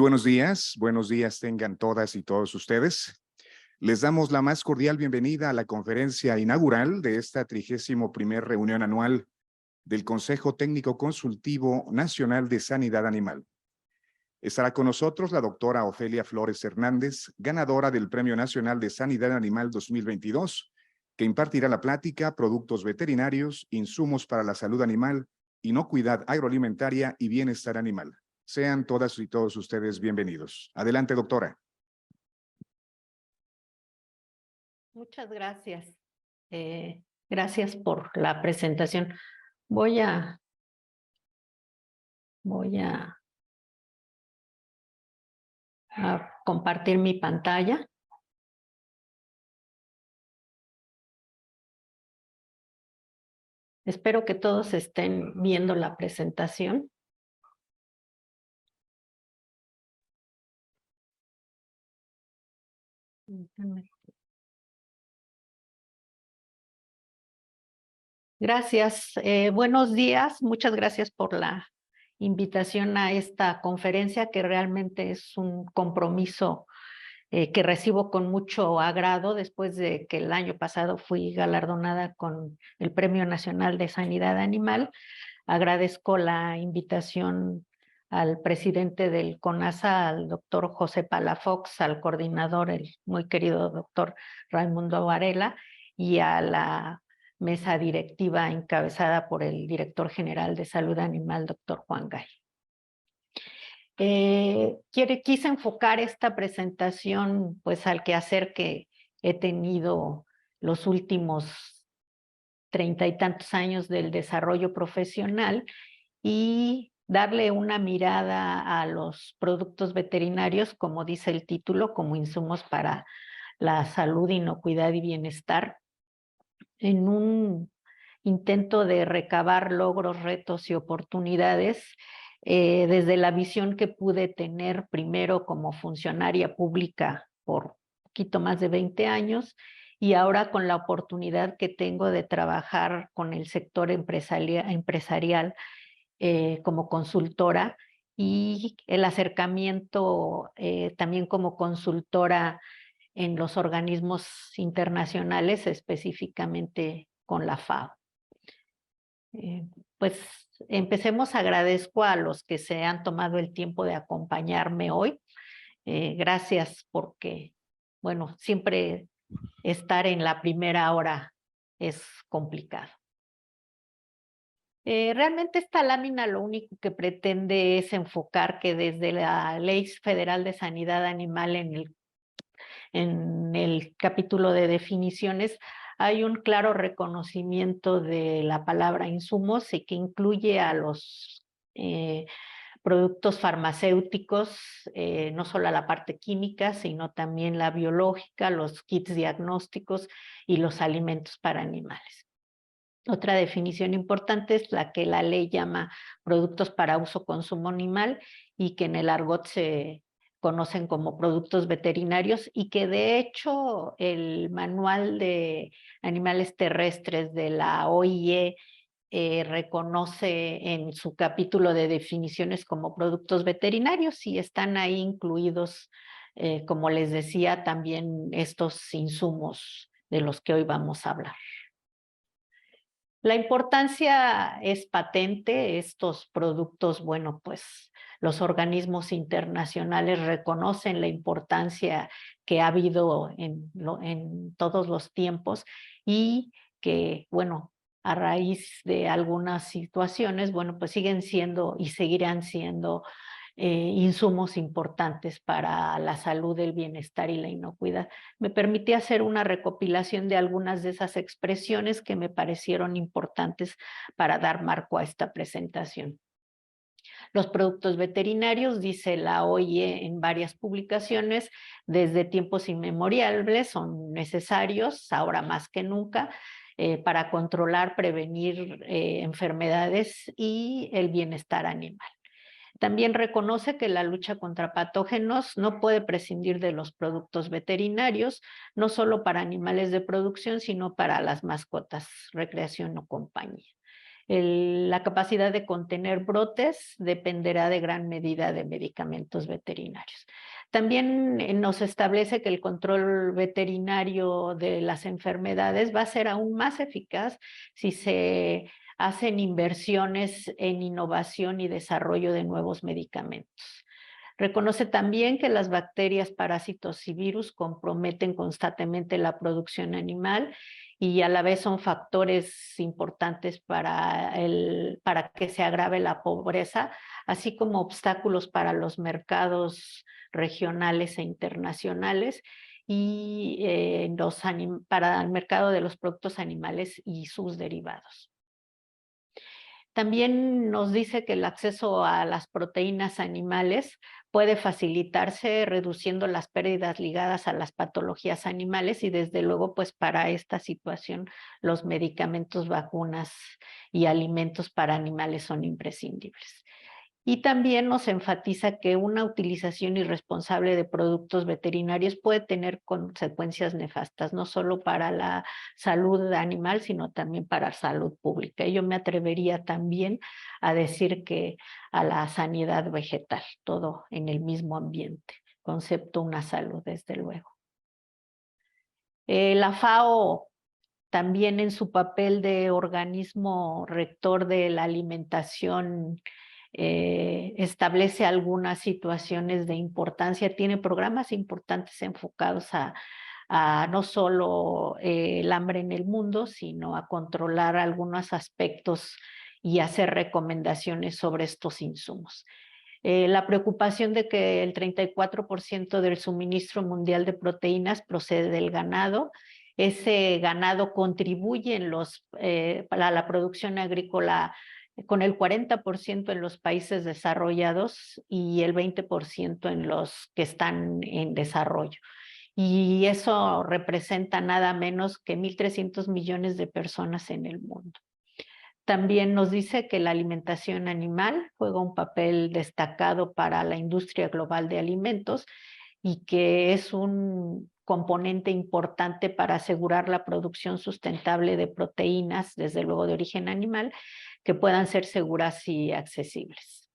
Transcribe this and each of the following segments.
buenos días tengan todas y todos ustedes. Les damos la más cordial bienvenida a la conferencia inaugural de esta 31ª reunión anual del Consejo Técnico Consultivo Nacional de Sanidad Animal. Estará con nosotros la doctora Ofelia Flores Hernández, ganadora del Premio Nacional de Sanidad Animal 2022, que impartirá la plática Productos Veterinarios, Insumos para la Salud Animal, Inocuidad Agroalimentaria y Bienestar Animal. Sean todas y todos ustedes bienvenidos. Adelante, doctora. Muchas gracias. Gracias por la presentación. Voy a compartir mi pantalla. Espero que todos estén viendo la presentación. Gracias. Buenos días. Muchas gracias por la invitación a esta conferencia, que realmente es un compromiso que recibo con mucho agrado después de que el año pasado fui galardonada con el Premio Nacional de Sanidad Animal. Agradezco la invitación al presidente del CONASA, al doctor José Palafox, al coordinador, el muy querido doctor Raimundo Varela, y a la mesa directiva encabezada por el director general de Salud Animal, doctor Juan Gay. Quise enfocar esta presentación pues al quehacer que he tenido los últimos 30 y tantos años del desarrollo profesional y darle una mirada a los productos veterinarios, como dice el título, como insumos para la salud, inocuidad y bienestar, en un intento de recabar logros, retos y oportunidades desde la visión que pude tener primero como funcionaria pública por poquito más de 20 años y ahora con la oportunidad que tengo de trabajar con el sector empresarial como consultora y el acercamiento también como consultora en los organismos internacionales, específicamente con la FAO. Pues empecemos. Agradezco a los que se han tomado el tiempo de acompañarme hoy. Gracias porque, bueno, siempre estar en la primera hora es complicado. Realmente esta lámina lo único que pretende es enfocar que desde la Ley Federal de Sanidad Animal en el capítulo de definiciones hay un claro reconocimiento de la palabra insumos y que incluye a los productos farmacéuticos, no solo a la parte química, sino también la biológica, los kits diagnósticos y los alimentos para animales. Otra definición importante es la que la ley llama productos para uso-consumo animal y que en el argot se conocen como productos veterinarios y que de hecho el manual de animales terrestres de la OIE reconoce en su capítulo de definiciones como productos veterinarios y están ahí incluidos, como les decía, también estos insumos de los que hoy vamos a hablar. La importancia es patente. Estos productos, bueno, pues los organismos internacionales reconocen la importancia que ha habido en todos los tiempos y que, bueno, a raíz de algunas situaciones, bueno, pues siguen siendo y seguirán siendo insumos importantes para la salud, el bienestar y la inocuidad. Me permití hacer una recopilación de algunas de esas expresiones que me parecieron importantes para dar marco a esta presentación. Los productos veterinarios, dice la OIE en varias publicaciones, desde tiempos inmemoriales son necesarios, ahora más que nunca, para controlar, prevenir enfermedades y el bienestar animal. También reconoce que la lucha contra patógenos no puede prescindir de los productos veterinarios, no solo para animales de producción, sino para las mascotas, recreación o compañía. La capacidad de contener brotes dependerá de gran medida de medicamentos veterinarios. También nos establece que el control veterinario de las enfermedades va a ser aún más eficaz si se hacen inversiones en innovación y desarrollo de nuevos medicamentos. Reconoce también que las bacterias, parásitos y virus comprometen constantemente la producción animal y a la vez son factores importantes para que se agrave la pobreza, así como obstáculos para los mercados regionales e internacionales y para el mercado de los productos animales y sus derivados. También nos dice que el acceso a las proteínas animales puede facilitarse reduciendo las pérdidas ligadas a las patologías animales y desde luego pues para esta situación los medicamentos, vacunas y alimentos para animales son imprescindibles. Y también nos enfatiza que una utilización irresponsable de productos veterinarios puede tener consecuencias nefastas, no solo para la salud animal, sino también para la salud pública. Y yo me atrevería también a decir que a la sanidad vegetal, todo en el mismo ambiente, concepto una salud, desde luego. La FAO también en su papel de organismo rector de la alimentación establece algunas situaciones de importancia, tiene programas importantes enfocados a no solo el hambre en el mundo, sino a controlar algunos aspectos y hacer recomendaciones sobre estos insumos. La preocupación de que el 34% del suministro mundial de proteínas procede del ganado. Ese ganado contribuye para la producción agrícola con el 40% en los países desarrollados y el 20% en los que están en desarrollo. Y eso representa nada menos que 1.300 millones de personas en el mundo. También nos dice que la alimentación animal juega un papel destacado para la industria global de alimentos y que es un componente importante para asegurar la producción sustentable de proteínas, desde luego de origen animal, que puedan ser seguras y accesibles.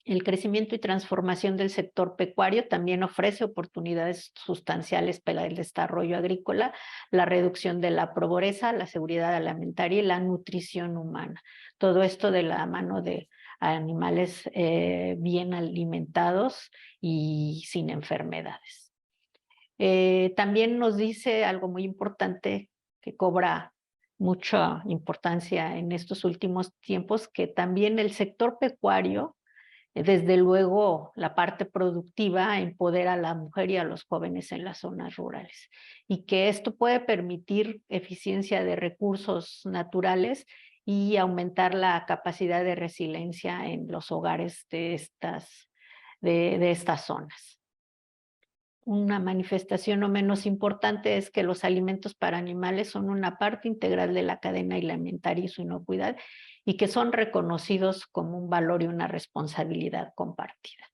El crecimiento y transformación del sector pecuario también ofrece oportunidades sustanciales para el desarrollo agrícola, la reducción de la pobreza, la seguridad alimentaria y la nutrición humana. Todo esto de la mano de animales bien alimentados y sin enfermedades. También nos dice algo muy importante que cobra mucha importancia en estos últimos tiempos, que también el sector pecuario, desde luego, la parte productiva empodera a la mujer y a los jóvenes en las zonas rurales y que esto puede permitir eficiencia de recursos naturales y aumentar la capacidad de resiliencia en los hogares de estas zonas. Una manifestación no menos importante es que los alimentos para animales son una parte integral de la cadena alimentaria y su inocuidad y que son reconocidos como un valor y una responsabilidad compartida.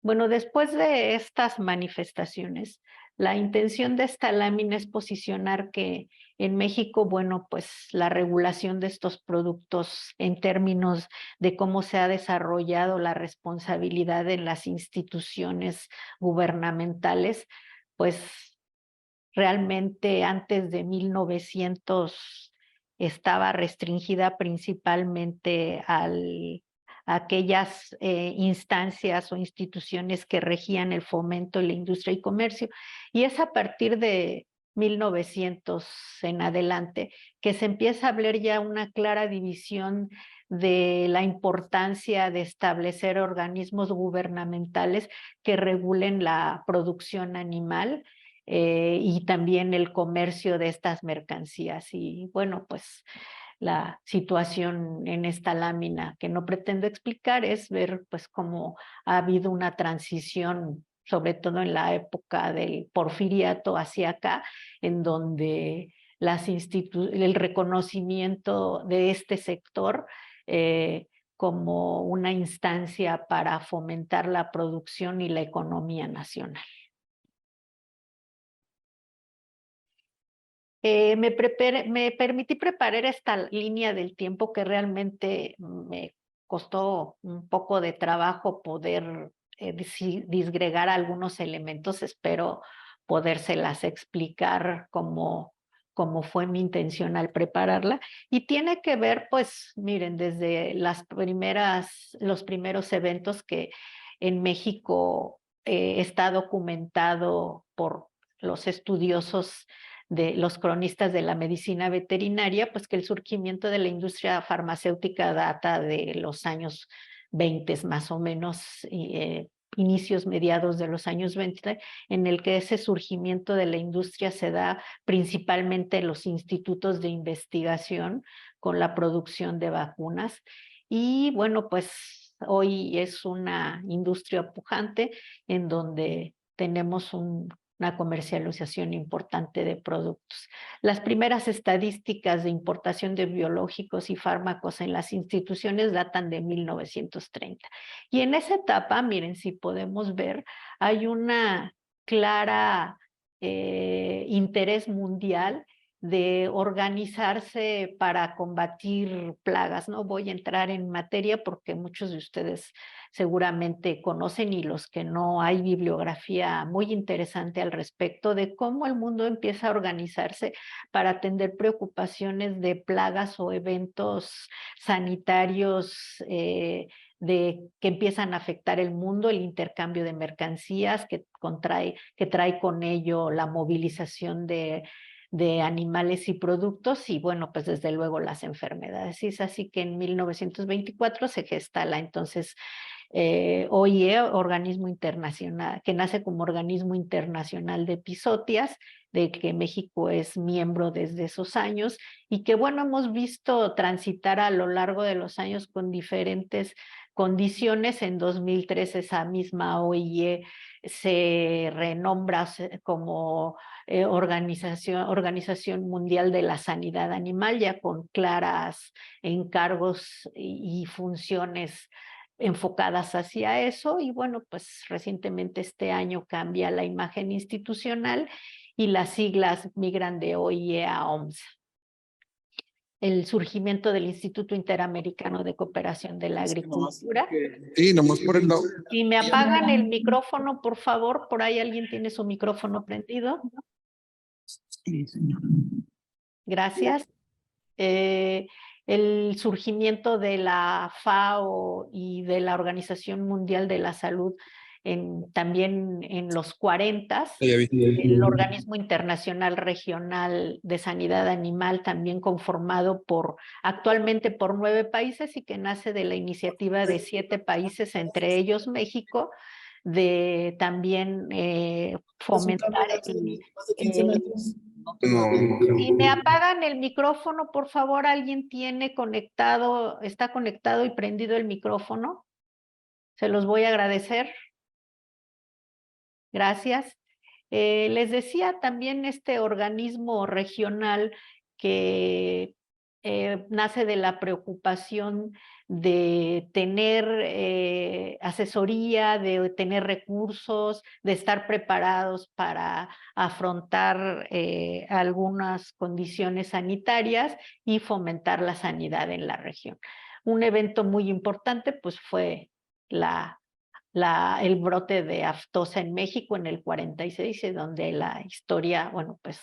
Bueno, después de estas manifestaciones, la intención de esta lámina es posicionar que en México, bueno, pues la regulación de estos productos en términos de cómo se ha desarrollado la responsabilidad en las instituciones gubernamentales, pues realmente antes de 1900 estaba restringida principalmente a aquellas instancias o instituciones que regían el fomento de la industria y comercio. Y es a partir de 1900 en adelante que se empieza a ver ya una clara división de la importancia de establecer organismos gubernamentales que regulen la producción animal y también el comercio de estas mercancías. Y bueno, pues la situación en esta lámina que no pretendo explicar es ver pues cómo ha habido una transición, sobre todo en la época del porfiriato hacia acá, en donde el reconocimiento de este sector como una instancia para fomentar la producción y la economía nacional. Me permití preparar esta línea del tiempo que realmente me costó un poco de trabajo poder disgregar algunos elementos. Espero podérselas explicar como fue mi intención al prepararla. Y tiene que ver, pues, miren, desde los primeros eventos que en México está documentado por los estudiosos de los cronistas de la medicina veterinaria, pues que el surgimiento de la industria farmacéutica data de los años 20 más o menos, inicios, mediados de los años 20, en el que ese surgimiento de la industria se da principalmente en los institutos de investigación con la producción de vacunas. Y bueno, pues hoy es una industria pujante en donde tenemos una comercialización importante de productos. Las primeras estadísticas de importación de biológicos y fármacos en las instituciones datan de 1930. Y en esa etapa, miren, si podemos ver, hay una clara interés mundial de organizarse para combatir plagas. No voy a entrar en materia porque muchos de ustedes seguramente conocen, y los que no, hay bibliografía muy interesante al respecto de cómo el mundo empieza a organizarse para atender preocupaciones de plagas o eventos sanitarios que empiezan a afectar el mundo, el intercambio de mercancías que trae con ello la movilización de animales y productos, y bueno, pues desde luego las enfermedades. Y es así que en 1924 se gesta la entonces OIE, organismo internacional, que nace como organismo internacional de epizootias, de que México es miembro desde esos años, y que bueno, hemos visto transitar a lo largo de los años con diferentes condiciones. En 2003 esa misma OIE se renombra como Organización Mundial de la Sanidad Animal, ya con claras encargos y funciones enfocadas hacia eso. Y bueno, pues recientemente este año cambia la imagen institucional y las siglas migran de OIE a OMS. El surgimiento del Instituto Interamericano de Cooperación de la Agricultura. Sí, nomás por el... Si me apagan el micrófono, por favor, por ahí alguien tiene su micrófono prendido. Sí, señor. Gracias. El surgimiento de la FAO y de la Organización Mundial de la Salud también en los 40, el Organismo Internacional Regional de Sanidad Animal, también conformado actualmente por 9 países, y que nace de la iniciativa de 7 países, entre ellos México, de también fomentar Si me apagan el micrófono, por favor, ¿alguien está conectado y prendido el micrófono? Se los voy a agradecer. Gracias. Les decía también este organismo regional que nace de la preocupación de tener asesoría, de tener recursos, de estar preparados para afrontar algunas condiciones sanitarias y fomentar la sanidad en la región. Un evento muy importante pues fue el brote de aftosa en México en el 46, donde la historia, bueno, pues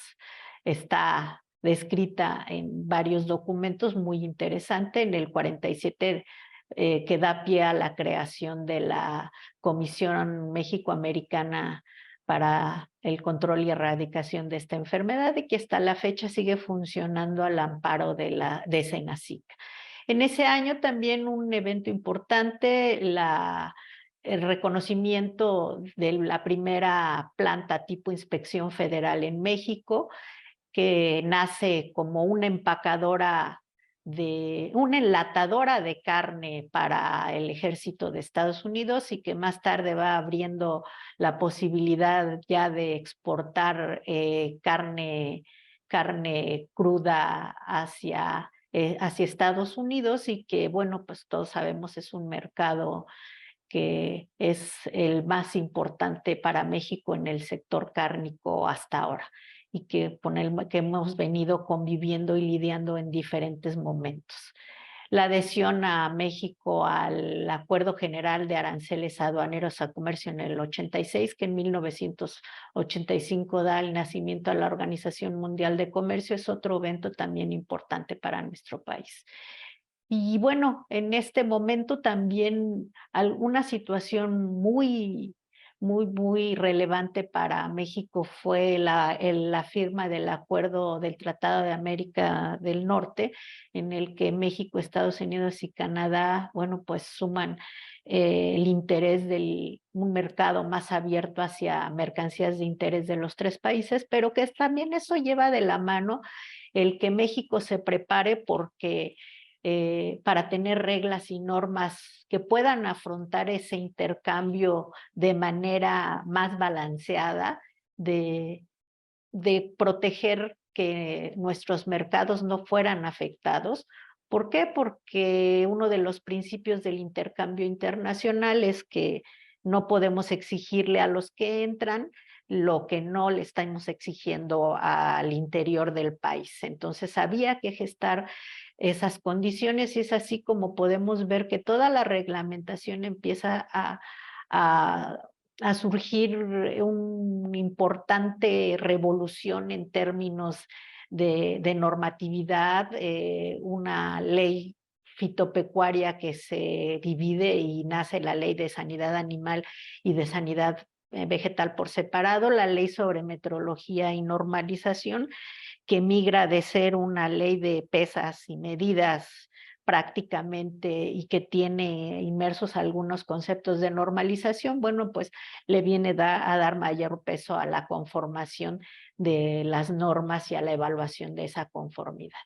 está descrita en varios documentos, muy interesante. En el 47 que da pie a la creación de la Comisión México-Americana para el control y erradicación de esta enfermedad, y que hasta la fecha sigue funcionando al amparo de Senacic. En ese año también un evento importante, el reconocimiento de la primera planta tipo inspección federal en México, que nace como una enlatadora de carne para el ejército de Estados Unidos, y que más tarde va abriendo la posibilidad ya de exportar carne cruda hacia Estados Unidos, y que bueno, pues todos sabemos es un mercado que es el más importante para México en el sector cárnico hasta ahora. y que hemos venido conviviendo y lidiando en diferentes momentos. La adhesión a México al Acuerdo General de Aranceles Aduaneros a Comercio en el 86, que en 1985 da el nacimiento a la Organización Mundial de Comercio, es otro evento también importante para nuestro país. Y bueno, en este momento también alguna situación muy relevante para México fue la firma del acuerdo del Tratado de América del Norte, en el que México, Estados Unidos y Canadá, bueno, pues suman el interés de un mercado más abierto hacia mercancías de interés de los tres países, pero que también eso lleva de la mano el que México se prepare porque para tener reglas y normas que puedan afrontar ese intercambio de manera más balanceada, de proteger que nuestros mercados no fueran afectados. ¿Por qué? Porque uno de los principios del intercambio internacional es que no podemos exigirle a los que entran lo que no le estamos exigiendo al interior del país. Entonces había que gestar esas condiciones y es así como podemos ver que toda la reglamentación empieza a surgir una importante revolución en términos de normatividad, una ley fitopecuaria que se divide y nace la ley de sanidad animal y de sanidad vegetal por separado, la ley sobre metrología y normalización, que migra de ser una ley de pesas y medidas prácticamente y que tiene inmersos algunos conceptos de normalización, bueno, pues le viene a dar mayor peso a la conformación de las normas y a la evaluación de esa conformidad.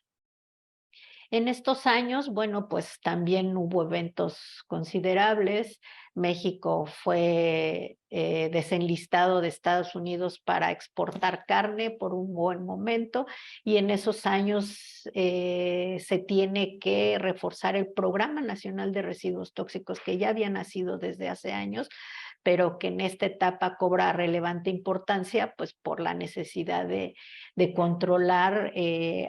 En estos años, bueno, pues también hubo eventos considerables. México fue desenlistado de Estados Unidos para exportar carne por un buen momento y en esos años se tiene que reforzar el Programa Nacional de Residuos Tóxicos que ya había nacido desde hace años, pero que en esta etapa cobra relevante importancia, pues por la necesidad de controlar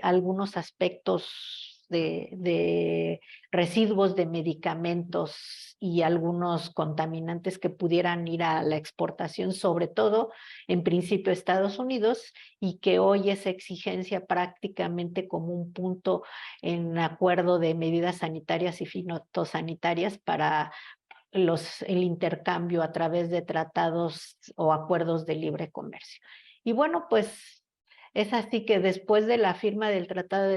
algunos aspectos de residuos de medicamentos y algunos contaminantes que pudieran ir a la exportación, sobre todo en principio Estados Unidos, y que hoy es exigencia prácticamente como un punto en acuerdo de medidas sanitarias y fitosanitarias para el intercambio a través de tratados o acuerdos de libre comercio. Y bueno, pues es así que después de la firma del tratado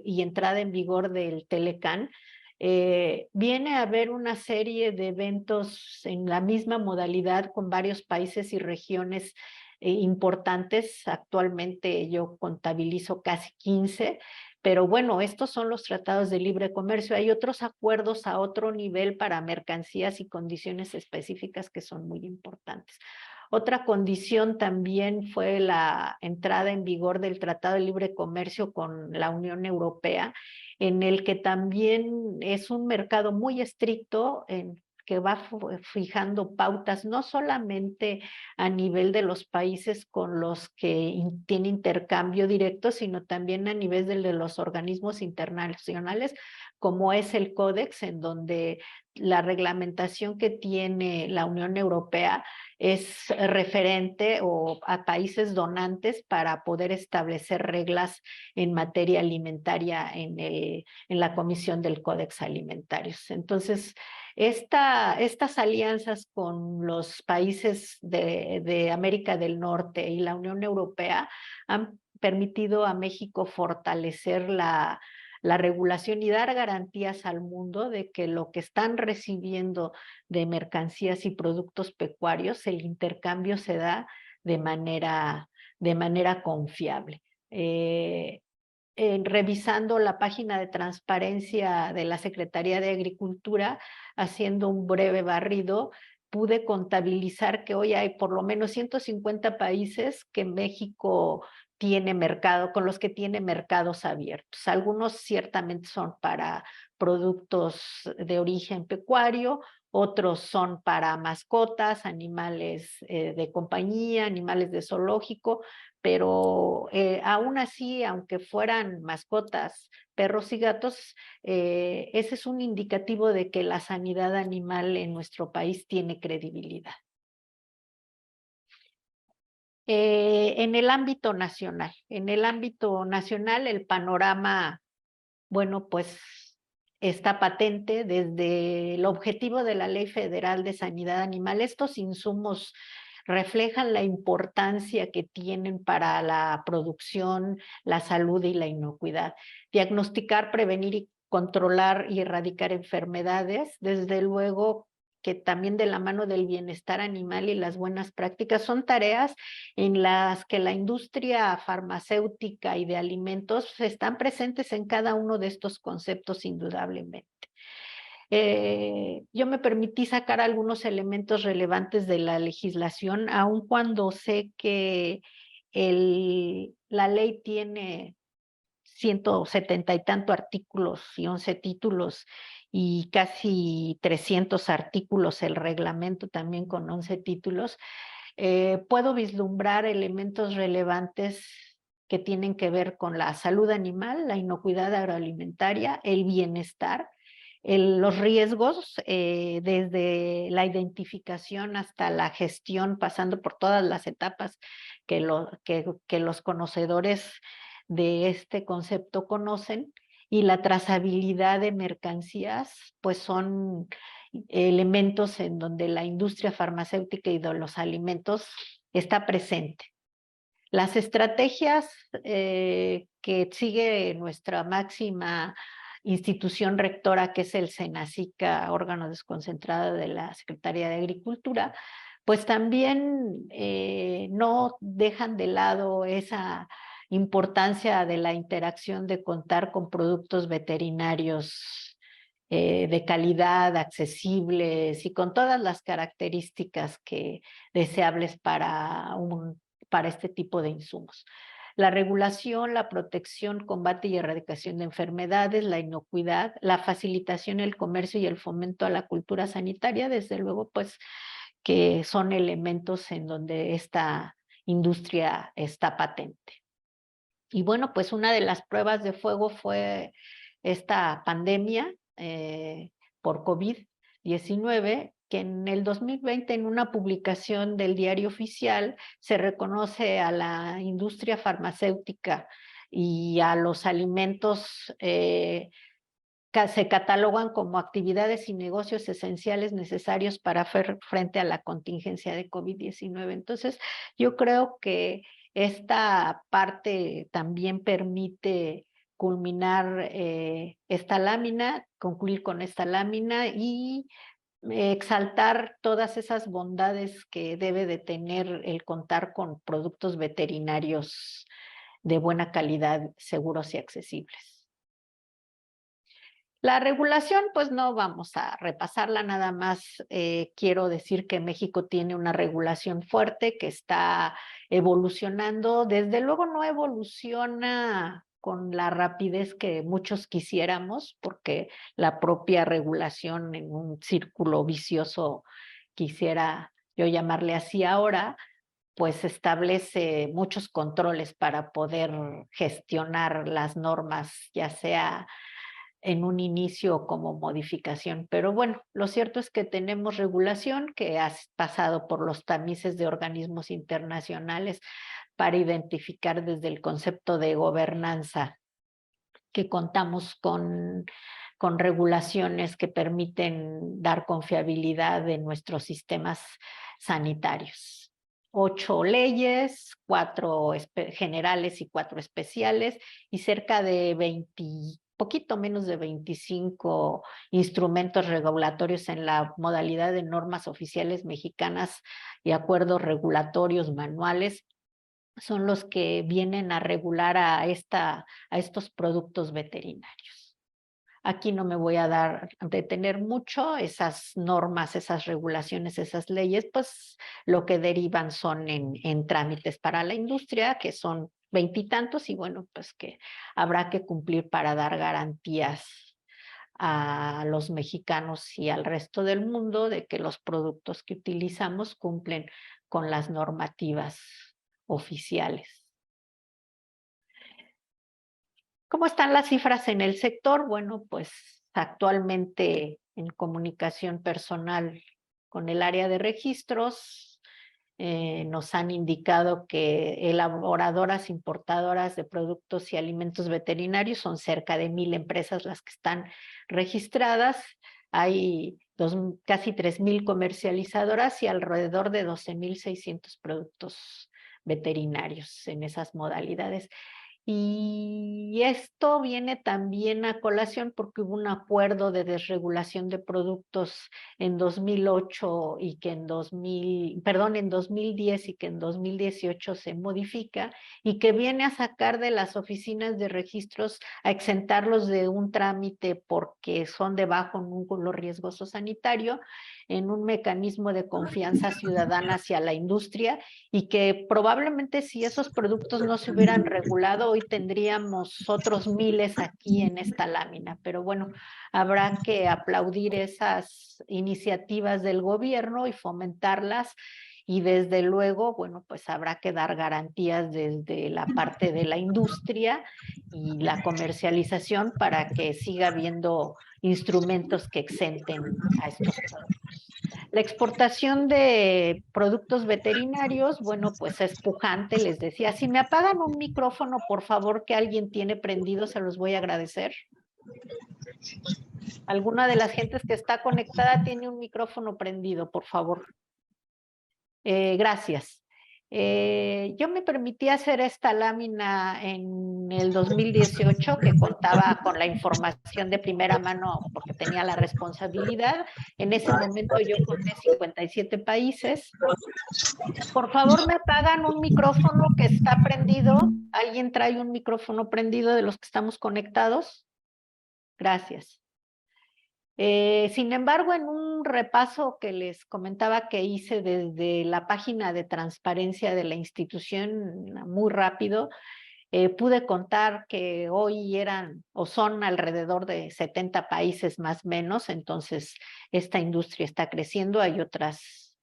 y entrada en vigor del Telecán, viene a haber una serie de eventos en la misma modalidad con varios países y regiones importantes. Actualmente yo contabilizo casi 15, pero bueno, estos son los tratados de libre comercio. Hay otros acuerdos a otro nivel para mercancías y condiciones específicas que son muy importantes. Otra condición también fue la entrada en vigor del Tratado de Libre Comercio con la Unión Europea, en el que también es un mercado muy estricto que va fijando pautas no solamente a nivel de los países con los que tiene intercambio directo, sino también a nivel de los organismos internacionales, como es el Códex, en donde la reglamentación que tiene la Unión Europea es referente o a países donantes para poder establecer reglas en materia alimentaria en la Comisión del Códex Alimentarios. Entonces, estas alianzas con los países de América del Norte y la Unión Europea han permitido a México fortalecer la regulación y dar garantías al mundo de que lo que están recibiendo de mercancías y productos pecuarios, el intercambio se da de manera confiable. Revisando la página de transparencia de la Secretaría de Agricultura, haciendo un breve barrido, pude contabilizar que hoy hay por lo menos 150 países que México tiene mercado, con los que tiene mercados abiertos. Algunos ciertamente son para productos de origen pecuario, otros son para mascotas, animales de compañía, animales de zoológico, pero aún así, aunque fueran mascotas, perros y gatos, ese es un indicativo de que la sanidad animal en nuestro país tiene credibilidad. En el ámbito nacional, el panorama, bueno, pues está patente desde el objetivo de la Ley Federal de Sanidad Animal. Estos insumos reflejan la importancia que tienen para la producción, la salud y la inocuidad. Diagnosticar, prevenir y controlar y erradicar enfermedades, desde luego que también de la mano del bienestar animal y las buenas prácticas, son tareas en las que la industria farmacéutica y de alimentos están presentes en cada uno de estos conceptos indudablemente. Yo me permití sacar algunos elementos relevantes de la legislación, aun cuando sé que la ley tiene 170 y tanto artículos y 11 títulos y casi 300 artículos, el reglamento también con 11 títulos. Puedo vislumbrar elementos relevantes que tienen que ver con la salud animal, la inocuidad agroalimentaria, el bienestar, los riesgos, desde la identificación hasta la gestión, pasando por todas las etapas que los conocedores de este concepto conocen, y la trazabilidad de mercancías, pues son elementos en donde la industria farmacéutica y de los alimentos está presente. Las estrategias que sigue nuestra máxima institución rectora, que es el SENACICA, órgano desconcentrado de la Secretaría de Agricultura, pues también no dejan de lado esa importancia de la interacción de contar con productos veterinarios de calidad, accesibles y con todas las características deseables para este tipo de insumos. La regulación, la protección, combate y erradicación de enfermedades, la inocuidad, la facilitación, el comercio y el fomento a la cultura sanitaria, desde luego, pues, que son elementos en donde esta industria está patente. Y bueno, pues una de las pruebas de fuego fue esta pandemia por COVID-19, que en el 2020, en una publicación del Diario Oficial, se reconoce a la industria farmacéutica y a los alimentos, se catalogan como actividades y negocios esenciales necesarios para hacer frente a la contingencia de COVID-19. Entonces, yo creo que esta parte también permite culminar esta lámina, concluir con esta lámina y exaltar todas esas bondades que debe de tener el contar con productos veterinarios de buena calidad, seguros y accesibles. La regulación, pues no vamos a repasarla, nada más quiero decir que México tiene una regulación fuerte que está evolucionando. Desde luego no evoluciona con la rapidez que muchos quisiéramos, porque la propia regulación, en un círculo vicioso, quisiera yo llamarle así ahora, pues establece muchos controles para poder gestionar las normas, ya sea en un inicio como modificación. Pero bueno, lo cierto es que tenemos regulación que ha pasado por los tamices de organismos internacionales para identificar desde el concepto de gobernanza que contamos con regulaciones que permiten dar confiabilidad en nuestros sistemas sanitarios. 8 leyes, 4 generales y 4 especiales, y cerca de poquito menos de 25 instrumentos regulatorios en la modalidad de normas oficiales mexicanas y acuerdos regulatorios manuales son los que vienen a regular a estos productos veterinarios. Aquí no me voy a detener mucho. Esas normas, esas regulaciones, esas leyes, pues lo que derivan son en trámites para la industria, que son 20 y tantos, y bueno, pues que habrá que cumplir para dar garantías a los mexicanos y al resto del mundo de que los productos que utilizamos cumplen con las normativas oficiales. ¿Cómo están las cifras en el sector? Bueno, pues actualmente en comunicación personal con el área de registros, nos han indicado que elaboradoras, importadoras de productos y alimentos veterinarios son cerca de 1,000 empresas las que están registradas. Hay casi 3,000 comercializadoras y alrededor de 12,600 productos veterinarios en esas modalidades. Y esto viene también a colación porque hubo un acuerdo de desregulación de productos en 2008 y que en 2010 y que en 2018 se modifica y que viene a sacar de las oficinas de registros, a exentarlos de un trámite porque son de bajo núcleo riesgoso sanitario, en un mecanismo de confianza ciudadana hacia la industria, y que probablemente si esos productos no se hubieran regulado, hoy tendríamos otros miles aquí en esta lámina. Pero bueno, habrá que aplaudir esas iniciativas del gobierno y fomentarlas. Y desde luego, bueno, pues habrá que dar garantías desde la parte de la industria y la comercialización para que siga habiendo instrumentos que exenten a estos productos. La exportación de productos veterinarios, bueno, pues es pujante, les decía. Si me apagan un micrófono, por favor, que alguien tiene prendido, se los voy a agradecer. Alguna de las gentes que está conectada tiene un micrófono prendido, por favor. Gracias. Yo me permití hacer esta lámina en el 2018, que contaba con la información de primera mano porque tenía la responsabilidad. En ese momento yo conté 57 países. Por favor, me apagan un micrófono que está prendido. ¿Alguien trae un micrófono prendido de los que estamos conectados? Gracias. Sin embargo, en un repaso que les comentaba que hice desde la página de transparencia de la institución, muy rápido, pude contar que hoy eran o son alrededor de 70 países más o menos. Entonces esta industria está creciendo. Hay otros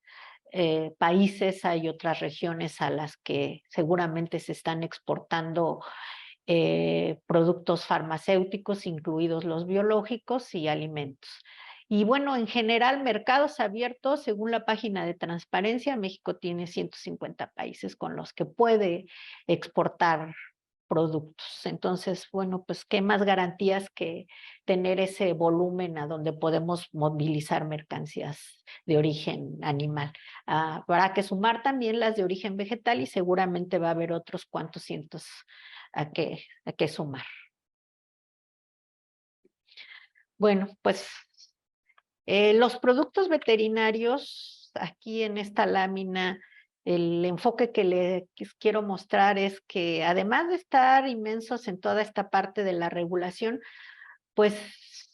países, hay otras regiones a las que seguramente se están exportando productos farmacéuticos, incluidos los biológicos y alimentos. Y bueno, en general, mercados abiertos, según la página de transparencia, México tiene 150 países con los que puede exportar productos. Entonces, bueno, pues qué más garantías que tener ese volumen a donde podemos movilizar mercancías de origen animal. Habrá que sumar también las de origen vegetal y seguramente va a haber otros cuantos cientos a que sumar. Bueno, pues los productos veterinarios, aquí en esta lámina, el enfoque que les quiero mostrar es que además de estar inmensos en toda esta parte de la regulación, pues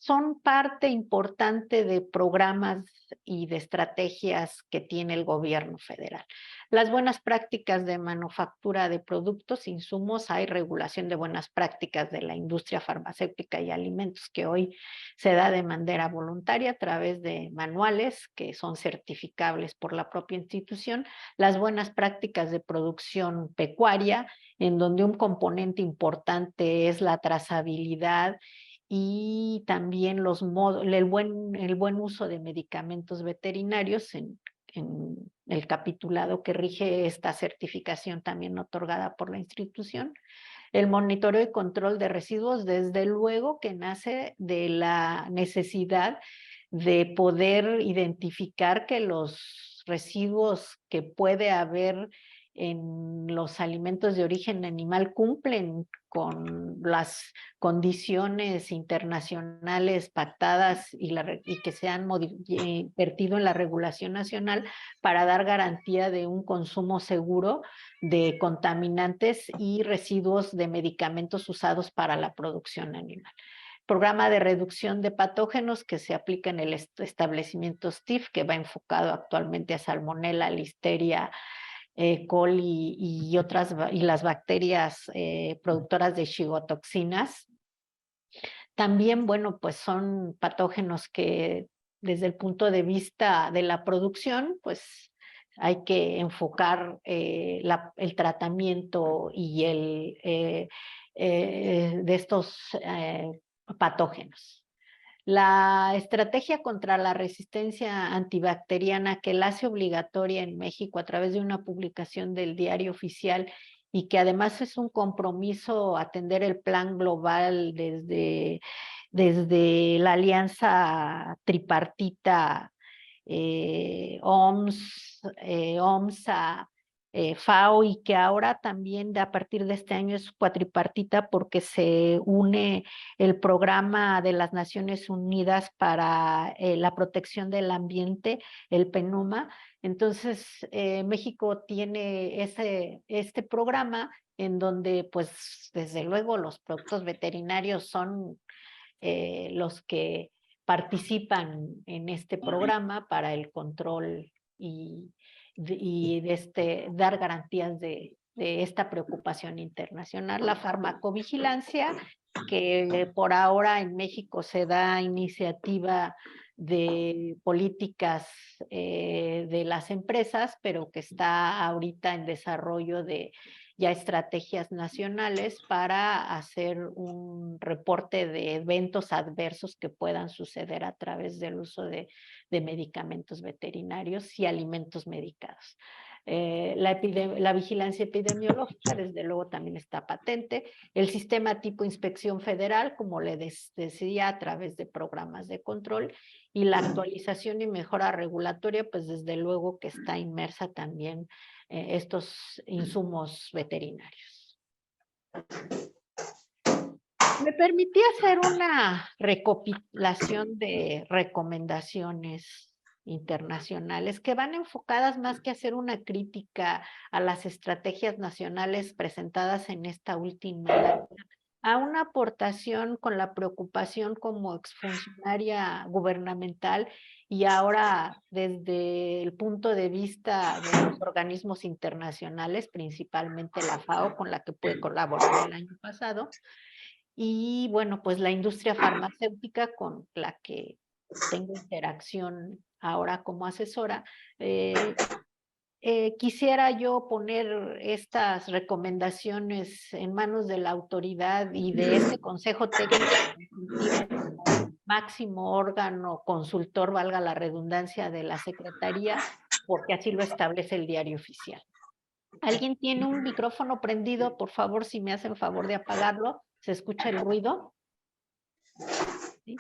son parte importante de programas y de estrategias que tiene el gobierno federal. Las buenas prácticas de manufactura de productos, insumos, hay regulación de buenas prácticas de la industria farmacéutica y alimentos que hoy se da de manera voluntaria a través de manuales que son certificables por la propia institución. Las buenas prácticas de producción pecuaria, en donde un componente importante es la trazabilidad y también el buen uso de medicamentos veterinarios en el capitulado que rige esta certificación también otorgada por la institución. El monitoreo y control de residuos, desde luego que nace de la necesidad de poder identificar que los residuos que puede haber en los alimentos de origen animal cumplen con las condiciones internacionales pactadas y que se han vertido en la regulación nacional para dar garantía de un consumo seguro de contaminantes y residuos de medicamentos usados para la producción animal. Programa de reducción de patógenos que se aplica en el establecimiento STIF, que va enfocado actualmente a Salmonella, Listeria, coli y las bacterias productoras de shigotoxinas. También, bueno, pues son patógenos que desde el punto de vista de la producción, pues hay que enfocar el tratamiento y de estos patógenos. La estrategia contra la resistencia antibacteriana, que la hace obligatoria en México a través de una publicación del Diario Oficial y que además es un compromiso atender el plan global desde la alianza tripartita OMS, OMSA, FAO, y que ahora también a partir de este año es cuatripartita porque se une el programa de las Naciones Unidas para la protección del ambiente, el PENUMA. Entonces, México tiene este programa en donde, pues, desde luego los productos veterinarios son los que participan en este programa para el control y dar garantías de esta preocupación internacional. La farmacovigilancia, que por ahora en México se da iniciativa de políticas de las empresas, pero que está ahorita en desarrollo de ya estrategias nacionales para hacer un reporte de eventos adversos que puedan suceder a través del uso de medicamentos veterinarios y alimentos medicados. La vigilancia epidemiológica, desde luego, también está patente. El sistema tipo inspección federal, como le decía, a través de programas de control, y la actualización y mejora regulatoria, pues desde luego que está inmersa también estos insumos veterinarios. Me permití hacer una recopilación de recomendaciones internacionales que van enfocadas más que hacer una crítica a las estrategias nacionales presentadas en esta última, a una aportación con la preocupación como exfuncionaria gubernamental y ahora desde el punto de vista de los organismos internacionales, principalmente la FAO, con la que pude colaborar el año pasado, y bueno, pues la industria farmacéutica con la que tengo interacción ahora como asesora. Quisiera yo poner estas recomendaciones en manos de la autoridad y de este Consejo Técnico como máximo órgano consultor, valga la redundancia, de la Secretaría, porque así lo establece el Diario Oficial. ¿Alguien tiene un micrófono prendido? Por favor, si me hacen favor de apagarlo. ¿Se escucha el ruido? ¿Sí?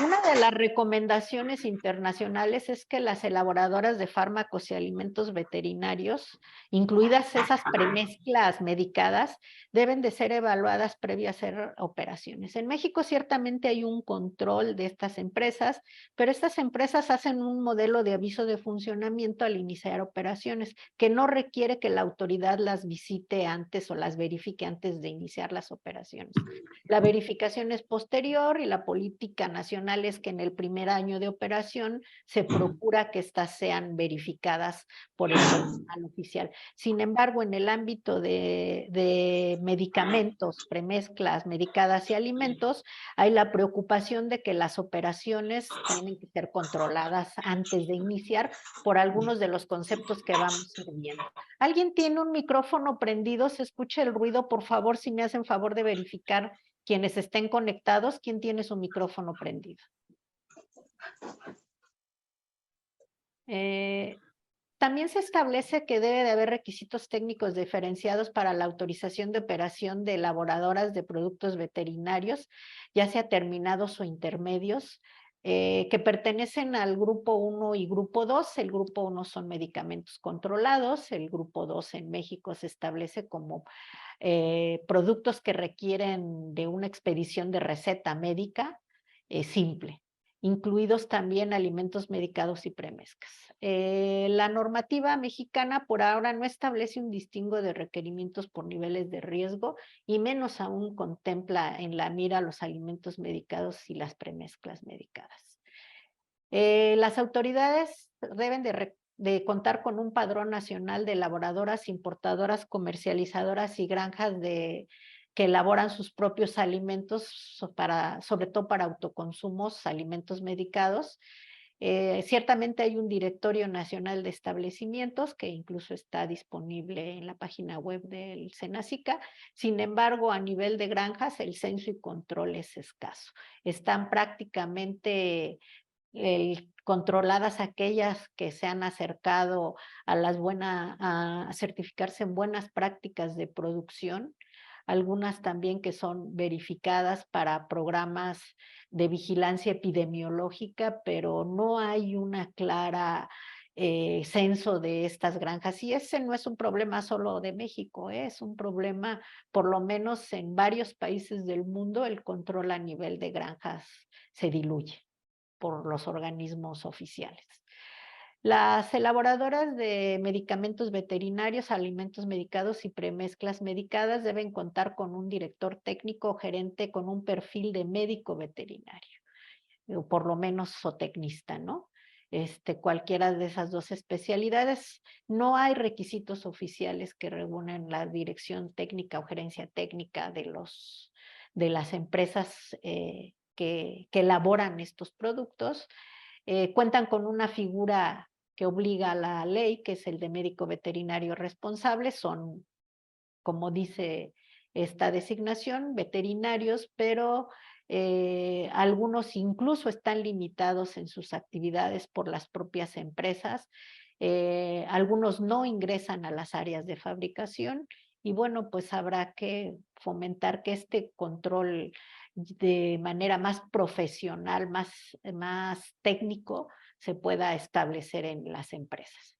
Una de las recomendaciones internacionales es que las elaboradoras de fármacos y alimentos veterinarios, incluidas esas premezclas medicadas, deben de ser evaluadas previo a hacer operaciones. En México ciertamente hay un control de estas empresas, pero estas empresas hacen un modelo de aviso de funcionamiento al iniciar operaciones, que no requiere que la autoridad las visite antes o las verifique antes de iniciar las operaciones. La verificación es posterior y la política nacional es que en el primer año de operación se procura que éstas sean verificadas por el personal oficial. Sin embargo, en el ámbito de medicamentos, premezclas medicadas y alimentos, hay la preocupación de que las operaciones tienen que ser controladas antes de iniciar por algunos de los conceptos que vamos a ir viendo. ¿Alguien tiene un micrófono prendido? ¿Se escucha el ruido? Por favor, si me hacen favor de verificar quienes estén conectados, ¿quién tiene su micrófono prendido? También se establece que debe de haber requisitos técnicos diferenciados para la autorización de operación de elaboradoras de productos veterinarios, ya sea terminados o intermedios, que pertenecen al grupo 1 y grupo 2. El grupo 1 son medicamentos controlados, el grupo 2 en México se establece como productos que requieren de una expedición de receta médica simple, incluidos también alimentos medicados y premezclas. La normativa mexicana por ahora no establece un distingo de requerimientos por niveles de riesgo y menos aún contempla en la mira los alimentos medicados y las premezclas medicadas. Las autoridades deben de contar con un padrón nacional de elaboradoras, importadoras, comercializadoras y granjas que elaboran sus propios alimentos, sobre todo para autoconsumos, alimentos medicados. Ciertamente hay un directorio nacional de establecimientos que incluso está disponible en la página web del Senacica. Sin embargo, a nivel de granjas, el censo y control es escaso. Están prácticamente controladas aquellas que se han acercado a certificarse en buenas prácticas de producción, algunas también que son verificadas para programas de vigilancia epidemiológica, pero no hay una clara censo de estas granjas. Y ese no es un problema solo de México, es un problema, por lo menos en varios países del mundo, el control a nivel de granjas se diluye por los organismos oficiales. Las elaboradoras de medicamentos veterinarios, alimentos medicados y premezclas medicadas deben contar con un director técnico o gerente con un perfil de médico veterinario, o por lo menos zootecnista, ¿no? Cualquiera de esas dos especialidades. No hay requisitos oficiales que regulen la dirección técnica o gerencia técnica de las empresas que elaboran estos productos. Cuentan con una figura que obliga a la ley, que es el de médico veterinario responsable. Son, como dice esta designación, veterinarios, pero algunos incluso están limitados en sus actividades por las propias empresas. Algunos no ingresan a las áreas de fabricación y bueno, pues habrá que fomentar que este control de manera más profesional, más técnico, se pueda establecer en las empresas.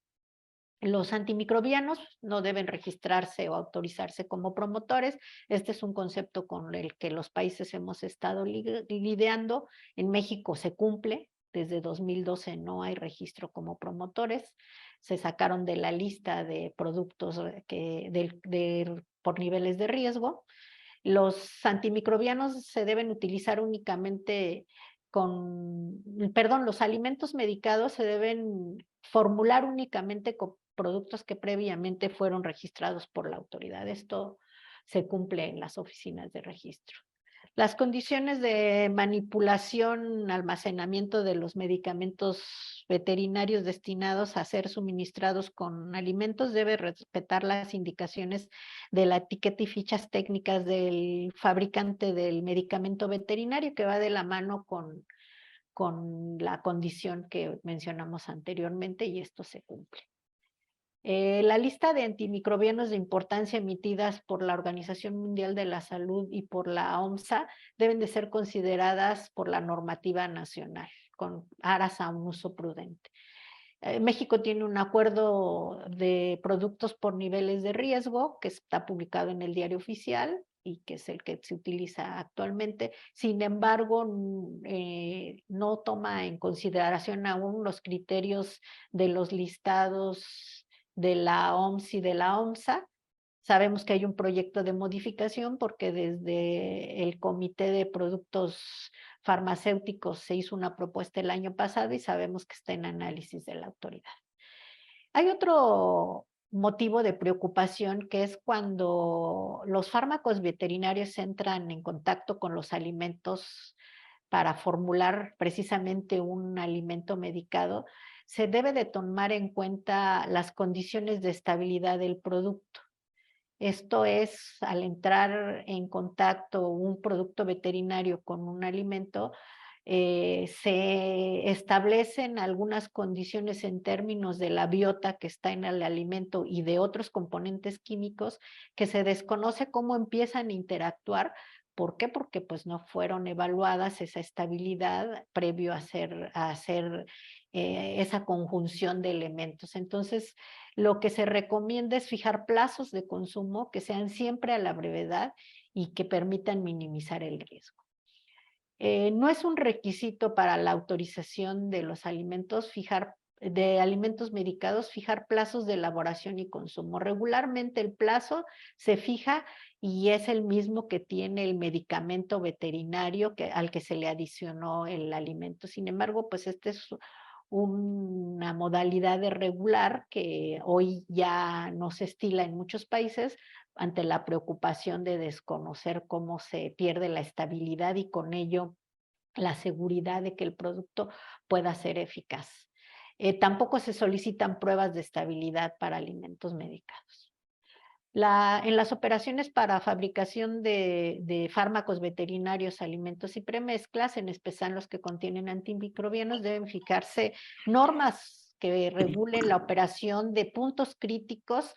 Los antimicrobianos no deben registrarse o autorizarse como promotores. Este es un concepto con el que los países hemos estado lidiando. En México se cumple. Desde 2012 no hay registro como promotores. Se sacaron de la lista de productos por niveles de riesgo. Los antimicrobianos se deben utilizar únicamente los alimentos medicados se deben formular únicamente con productos que previamente fueron registrados por la autoridad. Esto se cumple en las oficinas de registro. Las condiciones de manipulación, almacenamiento de los medicamentos veterinarios destinados a ser suministrados con alimentos debe respetar las indicaciones de la etiqueta y fichas técnicas del fabricante del medicamento veterinario, que va de la mano con la condición que mencionamos anteriormente, y esto se cumple. La lista de antimicrobianos de importancia emitidas por la Organización Mundial de la Salud y por la OMSA deben de ser consideradas por la normativa nacional, con aras a un uso prudente. México tiene un acuerdo de productos por niveles de riesgo que está publicado en el Diario Oficial y que es el que se utiliza actualmente. Sin embargo, no toma en consideración aún los criterios de los listados de la OMS y de la OMSA. Sabemos que hay un proyecto de modificación porque desde el Comité de Productos Farmacéuticos se hizo una propuesta el año pasado y sabemos que está en análisis de la autoridad. Hay otro motivo de preocupación que es cuando los fármacos veterinarios entran en contacto con los alimentos para formular precisamente un alimento medicado, se debe de tomar en cuenta las condiciones de estabilidad del producto. Esto es, al entrar en contacto un producto veterinario con un alimento, se establecen algunas condiciones en términos de la biota que está en el alimento y de otros componentes químicos que se desconoce cómo empiezan a interactuar. ¿Por qué? Porque pues no fueron evaluadas esa estabilidad previo a hacer esa conjunción de elementos. Entonces, lo que se recomienda es fijar plazos de consumo que sean siempre a la brevedad y que permitan minimizar el riesgo. No es un requisito para la autorización de los alimentos de alimentos medicados fijar plazos de elaboración y consumo. Regularmente el plazo se fija y es el mismo que tiene el medicamento veterinario al que se le adicionó el alimento. Sin embargo, pues este es una modalidad de regular que hoy ya no se estila en muchos países ante la preocupación de desconocer cómo se pierde la estabilidad y con ello la seguridad de que el producto pueda ser eficaz. Tampoco se solicitan pruebas de estabilidad para alimentos medicados. En las operaciones para fabricación de fármacos veterinarios, alimentos y premezclas, en especial los que contienen antimicrobianos, deben fijarse normas que regulen la operación de puntos críticos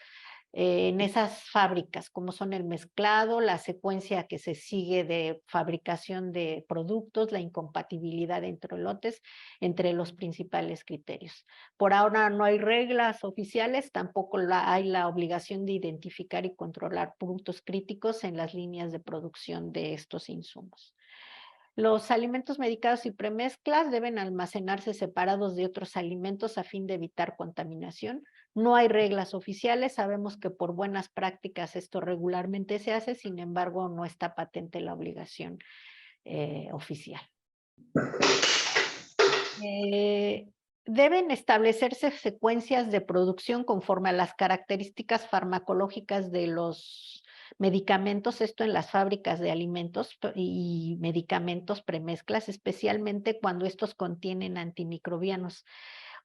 en esas fábricas, como son el mezclado, la secuencia que se sigue de fabricación de productos, la incompatibilidad entre lotes, entre los principales criterios. Por ahora no hay reglas oficiales, tampoco hay la obligación de identificar y controlar puntos críticos en las líneas de producción de estos insumos. Los alimentos medicados y premezclas deben almacenarse separados de otros alimentos a fin de evitar contaminación. No hay reglas oficiales, sabemos que por buenas prácticas esto regularmente se hace, sin embargo no está patente la obligación oficial. Deben establecerse secuencias de producción conforme a las características farmacológicas de los medicamentos, esto en las fábricas de alimentos y medicamentos premezclas, especialmente cuando estos contienen antimicrobianos.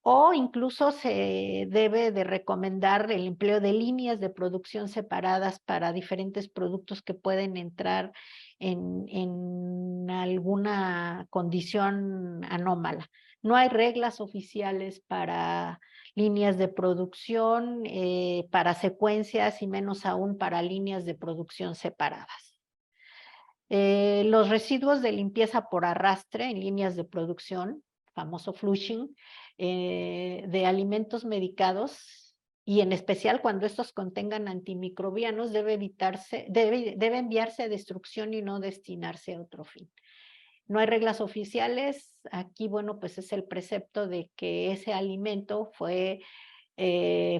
O incluso se debe de recomendar el empleo de líneas de producción separadas para diferentes productos que pueden entrar en alguna condición anómala. No hay reglas oficiales para líneas de producción, para secuencias y menos aún para líneas de producción separadas. Los residuos de limpieza por arrastre en líneas de producción, famoso flushing, de alimentos medicados y en especial cuando estos contengan antimicrobianos debe enviarse a destrucción y no destinarse a otro fin. No hay reglas oficiales, aquí bueno pues es el precepto de que ese alimento fue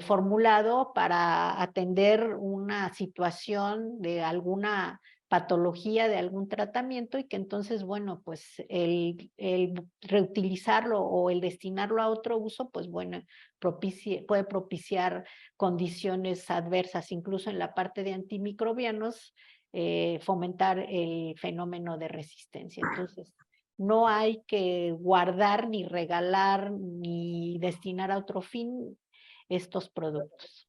formulado para atender una situación de alguna patología, de algún tratamiento y que entonces, bueno, pues el reutilizarlo o el destinarlo a otro uso, pues bueno, puede propiciar condiciones adversas, incluso en la parte de antimicrobianos, fomentar el fenómeno de resistencia. Entonces, no hay que guardar, ni regalar, ni destinar a otro fin estos productos.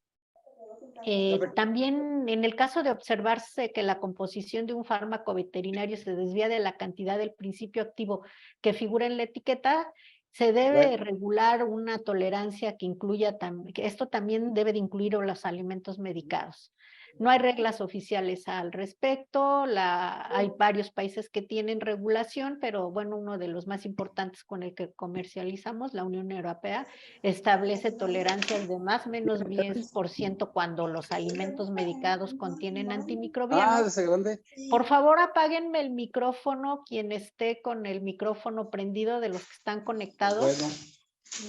También en el caso de observarse que la composición de un fármaco veterinario se desvía de la cantidad del principio activo que figura en la etiqueta, se debe regular una tolerancia que incluya, que esto también debe de incluir los alimentos medicados. No hay reglas oficiales al respecto, hay varios países que tienen regulación, pero bueno, uno de los más importantes con el que comercializamos, la Unión Europea, establece tolerancias de más o menos 10% cuando los alimentos medicados contienen antimicrobianos. Por favor, apáguenme el micrófono, quien esté con el micrófono prendido de los que están conectados. Bueno.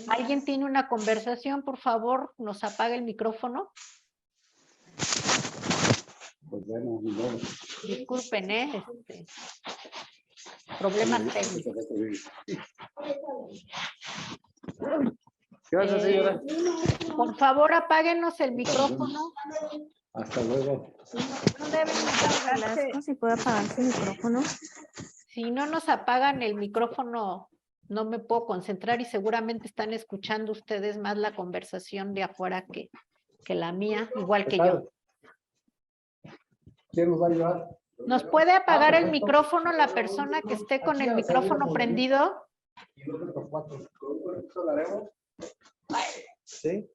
¿Alguien tiene una conversación? Por favor, nos apaga el micrófono. Pues bueno, disculpen, problemas técnicos. Gracias, señora. Por favor, apáguenos el micrófono. Hasta luego. No deben apagarse. Si puede apagarse el micrófono. Si no nos apagan el micrófono, no me puedo concentrar y seguramente están escuchando ustedes más la conversación de afuera que la mía, igual que yo. ¿Quién nos va a ayudar? ¿Nos puede apagar el micrófono la persona que esté con el micrófono prendido? ¿Sí?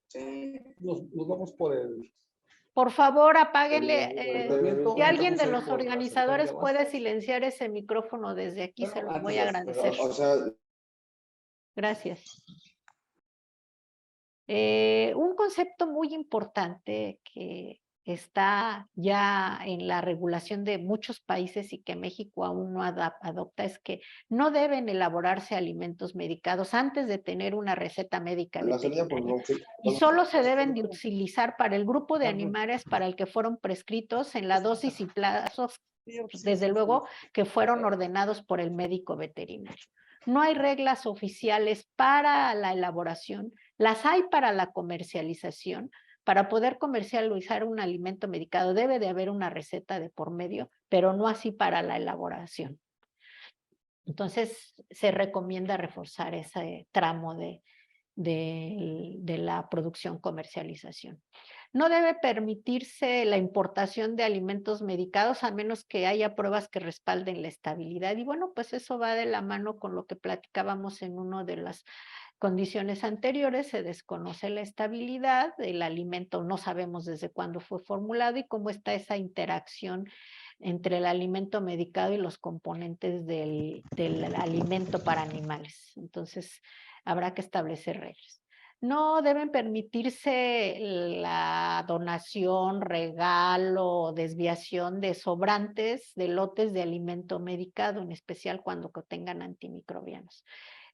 Nos vamos por el... Por favor, apáguenle. Si alguien de los organizadores puede silenciar ese micrófono desde aquí, se lo voy a agradecer. Gracias. Un concepto muy importante que está ya en la regulación de muchos países y que México aún no adopta es que no deben elaborarse alimentos medicados antes de tener una receta médica veterinaria y solo se deben de utilizar para el grupo de animales para el que fueron prescritos en la dosis y plazos, desde luego, que fueron ordenados por el médico veterinario. No hay reglas oficiales para la elaboración, las hay para la comercialización. Para poder comercializar un alimento medicado debe de haber una receta de por medio, pero no así para la elaboración. Entonces, se recomienda reforzar ese tramo de la producción comercialización. No debe permitirse la importación de alimentos medicados a menos que haya pruebas que respalden la estabilidad. Y bueno, pues eso va de la mano con lo que platicábamos en una de las condiciones anteriores. Se desconoce la estabilidad del alimento, no sabemos desde cuándo fue formulado y cómo está esa interacción entre el alimento medicado y los componentes del alimento para animales. Entonces, habrá que establecer reglas. No deben permitirse la donación, regalo o desviación de sobrantes de lotes de alimento medicado, en especial cuando contengan antimicrobianos.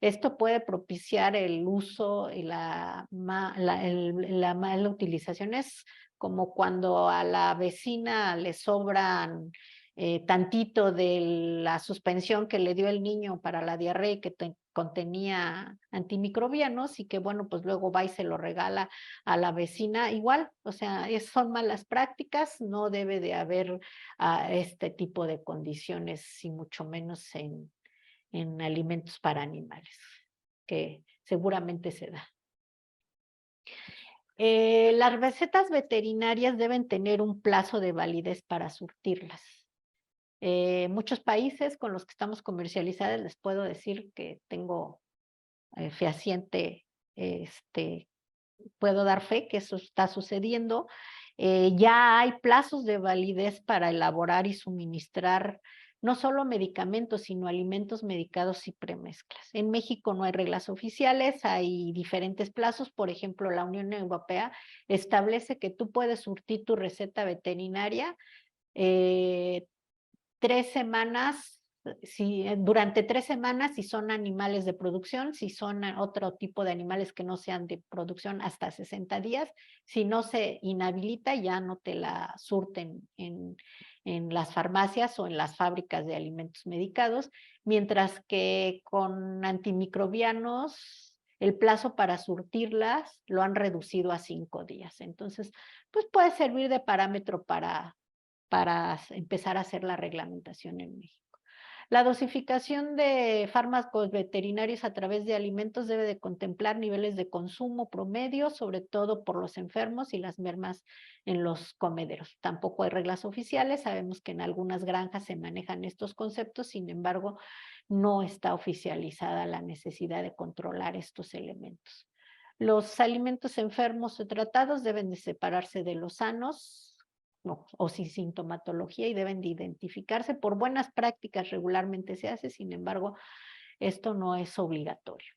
Esto puede propiciar el uso y la mala utilización. Es como cuando a la vecina le sobran tantito de la suspensión que le dio el niño para la diarrea y que contenía antimicrobianos y que bueno, pues luego va y se lo regala a la vecina. Igual, o sea, son malas prácticas, no debe de haber este tipo de condiciones y mucho menos en alimentos para animales, que seguramente se da. Las recetas veterinarias deben tener un plazo de validez para surtirlas. Muchos países con los que estamos comercializados les puedo decir que tengo fehaciente, puedo dar fe que eso está sucediendo. Ya hay plazos de validez para elaborar y suministrar no solo medicamentos, sino alimentos medicados y premezclas. En México no hay reglas oficiales, hay diferentes plazos. Por ejemplo, la Unión Europea establece que tú puedes surtir tu receta veterinaria 3 semanas, durante 3 semanas si son animales de producción, si son otro tipo de animales que no sean de producción hasta 60 días, si no se inhabilita ya no te la surten en las farmacias o en las fábricas de alimentos medicados, mientras que con antimicrobianos el plazo para surtirlas lo han reducido a 5 días. Entonces, pues puede servir de parámetro para empezar a hacer la reglamentación en México. La dosificación de fármacos veterinarios a través de alimentos debe de contemplar niveles de consumo promedio, sobre todo por los enfermos y las mermas en los comederos. Tampoco hay reglas oficiales, sabemos que en algunas granjas se manejan estos conceptos, sin embargo, no está oficializada la necesidad de controlar estos elementos. Los alimentos enfermos o tratados deben de separarse de los sanos, no, o sin sintomatología y deben de identificarse. Por buenas prácticas regularmente se hace, sin embargo, esto no es obligatorio.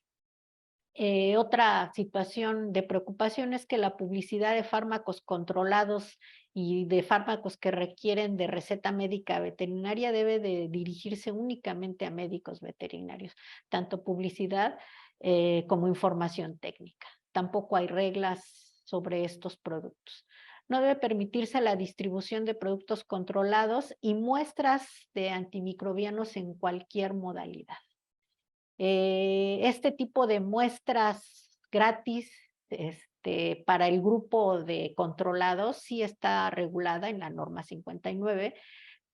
Otra situación de preocupación es que la publicidad de fármacos controlados y de fármacos que requieren de receta médica veterinaria debe de dirigirse únicamente a médicos veterinarios, tanto publicidad como información técnica. Tampoco hay reglas sobre estos productos. No debe permitirse la distribución de productos controlados y muestras de antimicrobianos en cualquier modalidad. Este tipo de muestras gratis para el grupo de controlados sí está regulada en la norma 59,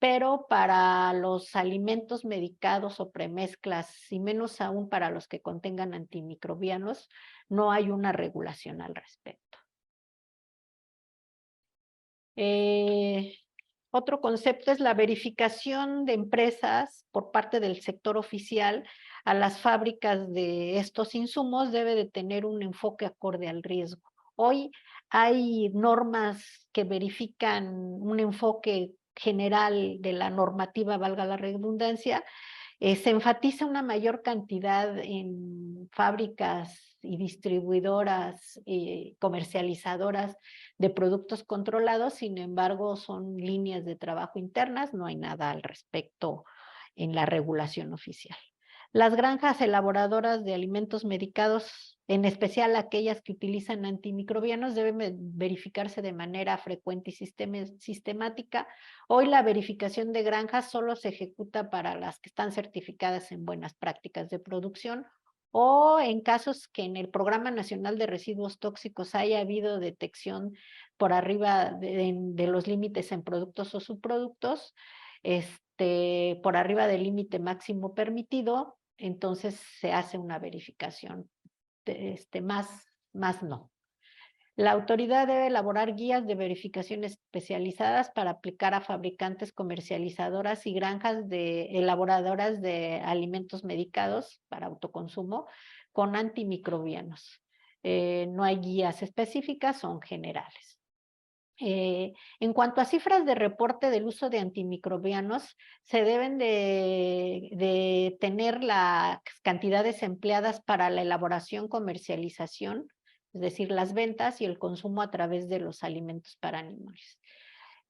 pero para los alimentos medicados o premezclas, y menos aún para los que contengan antimicrobianos, no hay una regulación al respecto. Otro concepto es la verificación de empresas por parte del sector oficial a las fábricas de estos insumos debe de tener un enfoque acorde al riesgo. Hoy hay normas que verifican un enfoque general de la normativa, valga la redundancia. Se enfatiza una mayor cantidad en fábricas y distribuidoras comercializadoras de productos controlados, sin embargo son líneas de trabajo internas, no hay nada al respecto en la regulación oficial. Las granjas elaboradoras de alimentos medicados, en especial aquellas que utilizan antimicrobianos, deben verificarse de manera frecuente y sistemática. Hoy la verificación de granjas solo se ejecuta para las que están certificadas en buenas prácticas de producción o en casos que en el Programa Nacional de Residuos Tóxicos haya habido detección por arriba de los límites en productos o subproductos, por arriba del límite máximo permitido, entonces se hace una verificación, más no. La autoridad debe elaborar guías de verificación especializadas para aplicar a fabricantes, comercializadoras y granjas elaboradoras de alimentos medicados para autoconsumo con antimicrobianos. No hay guías específicas, son generales. En cuanto a cifras de reporte del uso de antimicrobianos, se deben de tener las cantidades empleadas para la elaboración, comercialización, es decir, las ventas y el consumo a través de los alimentos para animales.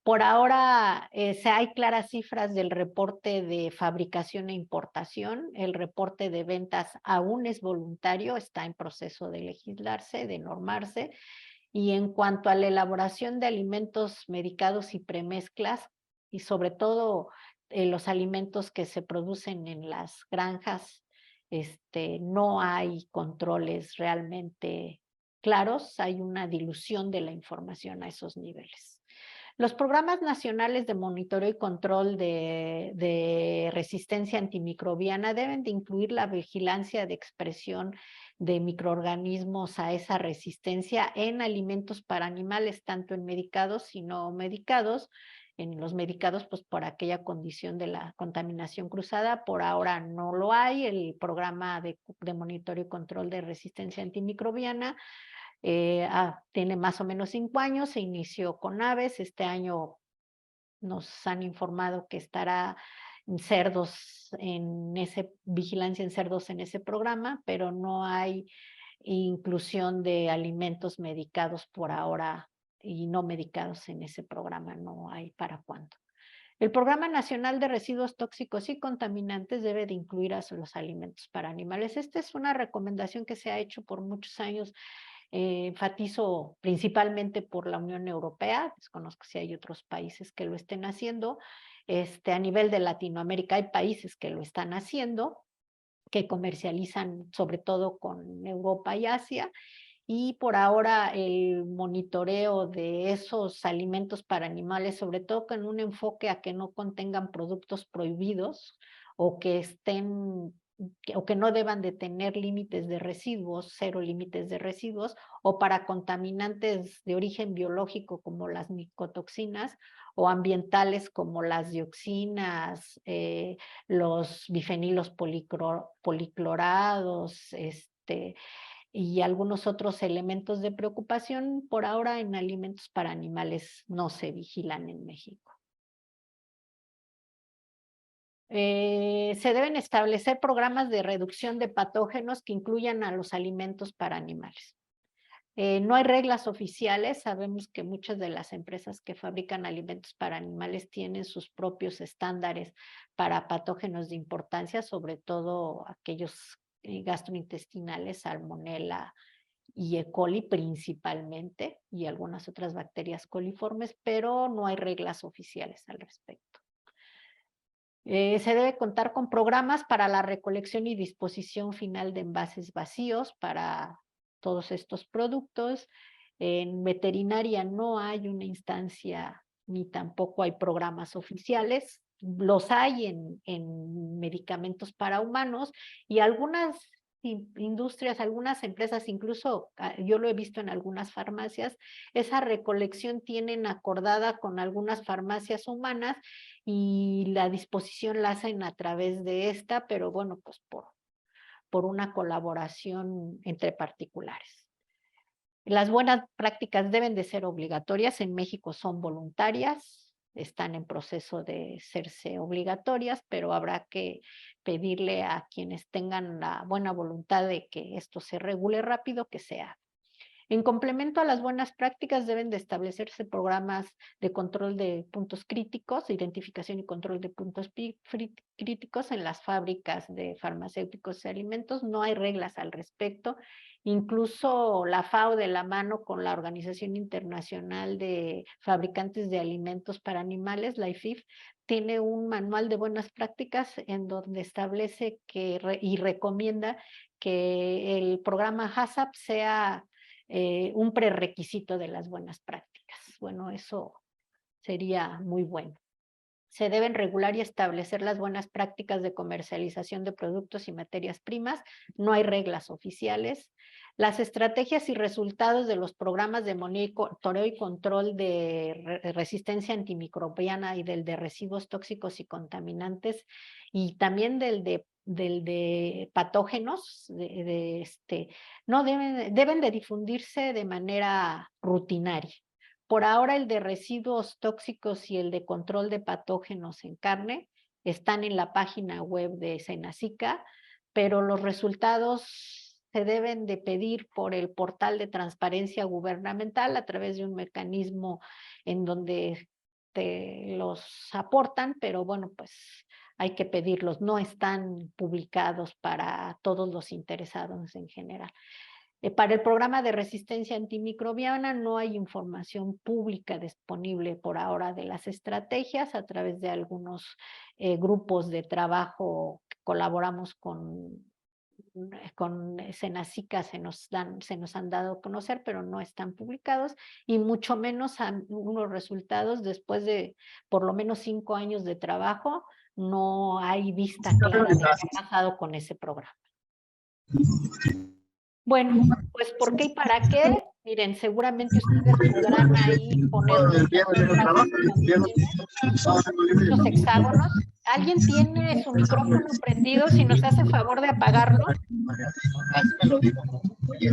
Por ahora hay claras cifras del reporte de fabricación e importación. El reporte de ventas aún es voluntario, está en proceso de legislarse, de normarse. Y en cuanto a la elaboración de alimentos medicados y premezclas, y sobre todo los alimentos que se producen en las granjas, no hay controles realmente claros, hay una dilución de la información a esos niveles. Los programas nacionales de monitoreo y control de resistencia antimicrobiana deben de incluir la vigilancia de expresión de microorganismos a esa resistencia en alimentos para animales, tanto en medicados y no medicados. En los medicados, pues por aquella condición de la contaminación cruzada, por ahora no lo hay. El programa de monitoreo y control de resistencia antimicrobiana tiene más o menos 5 años, se inició con aves, este año nos han informado que estará en cerdos, vigilancia en cerdos en ese programa, pero no hay inclusión de alimentos medicados por ahora y no medicados en ese programa, no hay para cuándo. El Programa Nacional de Residuos Tóxicos y Contaminantes debe de incluir a los alimentos para animales. Esta es una recomendación que se ha hecho por muchos años. Enfatizo principalmente por la Unión Europea, desconozco si hay otros países que lo estén haciendo. A nivel de Latinoamérica hay países que lo están haciendo, que comercializan sobre todo con Europa y Asia, y por ahora el monitoreo de esos alimentos para animales, sobre todo con un enfoque a que no contengan productos prohibidos o que no deban de tener límites de residuos, 0 límites de residuos, o para contaminantes de origen biológico como las micotoxinas, o ambientales como las dioxinas, los bifenilos policlorados, y algunos otros elementos de preocupación. Por ahora en alimentos para animales no se vigilan en México. Se deben establecer programas de reducción de patógenos que incluyan a los alimentos para animales. No hay reglas oficiales, sabemos que muchas de las empresas que fabrican alimentos para animales tienen sus propios estándares para patógenos de importancia, sobre todo aquellos gastrointestinales, Salmonella y E. coli principalmente, y algunas otras bacterias coliformes, pero no hay reglas oficiales al respecto. Se debe contar con programas para la recolección y disposición final de envases vacíos para todos estos productos. En veterinaria no hay una instancia ni tampoco hay programas oficiales. Los hay en medicamentos para humanos y algunas industrias, algunas empresas, incluso yo lo he visto en algunas farmacias, esa recolección tienen acordada con algunas farmacias humanas y la disposición la hacen a través de esta, pero bueno, pues por una colaboración entre particulares. Las buenas prácticas deben de ser obligatorias, en México son voluntarias, están en proceso de serse obligatorias, pero habrá que pedirle a quienes tengan la buena voluntad de que esto se regule rápido, que sea. En complemento a las buenas prácticas deben de establecerse programas de control de puntos críticos, identificación y control de puntos críticos en las fábricas de farmacéuticos y alimentos. No hay reglas al respecto. Incluso la FAO, de la mano con la Organización Internacional de Fabricantes de Alimentos para Animales, la IFIF, tiene un manual de buenas prácticas en donde establece y recomienda que el programa HACCP sea un prerequisito de las buenas prácticas. Bueno, eso sería muy bueno. Se deben regular y establecer las buenas prácticas de comercialización de productos y materias primas. No hay reglas oficiales. Las estrategias y resultados de los programas de monitoreo y control de resistencia antimicrobiana y del de residuos tóxicos y contaminantes, y también del de patógenos, no deben de difundirse de manera rutinaria. Por ahora, el de residuos tóxicos y el de control de patógenos en carne están en la página web de Senacica, pero los resultados se deben de pedir por el portal de transparencia gubernamental a través de un mecanismo en donde te los aportan, pero bueno, pues hay que pedirlos, no están publicados para todos los interesados en general. Para el programa de resistencia antimicrobiana no hay información pública disponible por ahora de las estrategias. A través de algunos grupos de trabajo que colaboramos con Senacica se nos han dado a conocer, pero no están publicados, y mucho menos unos resultados después de por lo menos 5 años de trabajo. No hay vista clara de qué ha pasado con ese programa. Bueno, pues ¿por qué y para qué? Miren, seguramente ustedes podrán ahí poner estos hexágonos. ¿Alguien tiene su micrófono prendido? Si nos hace favor de apagarlo.